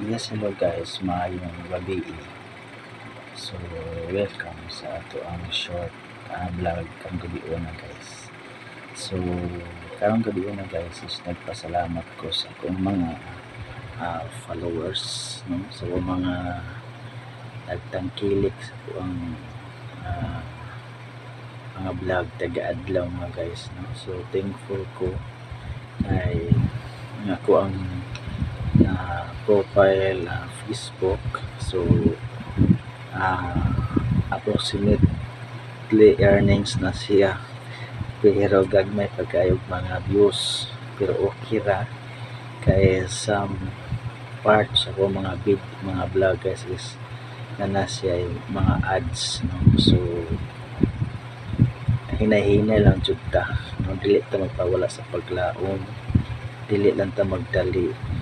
Yes, hello guys, maayong gabi. So, welcome sa ato ang short vlog karong gabi una guys. So, karong gabi una guys is nagpasalamat ko sa akong mga followers, no? Sa mga nagtangkilik sa akong mga vlog taga-adlaw mga guys, no? So, thankful ko ay ako ang profile Facebook. So approximately earnings na siya, pero gagmay pagkayog mga views, pero okay ra kay some part sa ko mga vlog guys is na siya mga ads, no? So hinay-hinay lang jud ta, no? Dili ta magpawala sa paglaom, dili lang ta magdali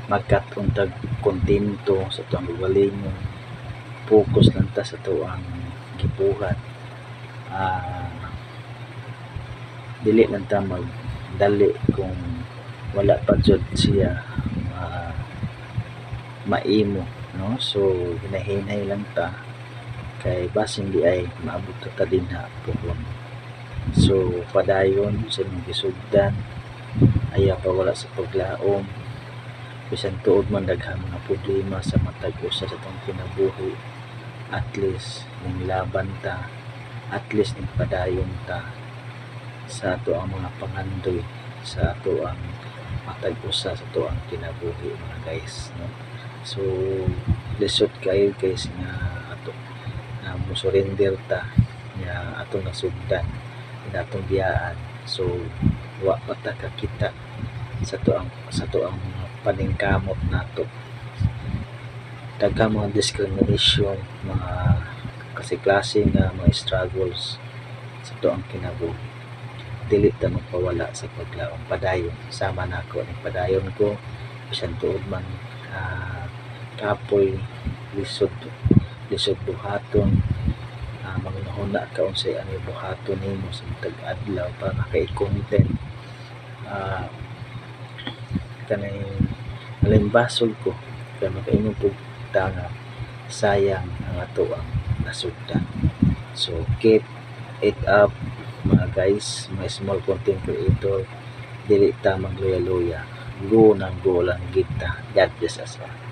magkatong tag kontento sa tuang gawalingon, focus lang ta sa tuang gibuhat. Dili lang ta magdali kung wala pa jud siya maimo, no? So hinahinay lang ta kay basin di ay maabot ta dinha puhon. So padayon sa mga gisugdan, ayaw pa wala sa paglaom, bisan tuod man daghang mga problema sa matag usa sa atong kinabuhi, at least yung laban ta, at least nagpadayon ta sa ato ang mga pangandoy, sa ato ang matag usa sa ato ang kinabuhi mga guys, no? So lisod kayo guys nga ato mo surrender ta nga atong nasugdan, nga atong biyaan. So wa pa ta kakita sa to ang paningkamot nato, daghang mga discrimination, mga klase nga mga struggles sa to ang kinabuhi. Dili ta magpawala sa paglaom, padayon sama nako ni padayon ko bisan tuod man kapoy lisod buhaton, magnahuna ka unsay ang buhaton nimo sa matag adlaw para maka-content. Kanay nalimbasol ko kaya makaingon po tanga, sayang ang ato ang nasugdan. So keep it up mga guys, mga small content creator, dili ta magluya-luya, go lang kita. God bless us all.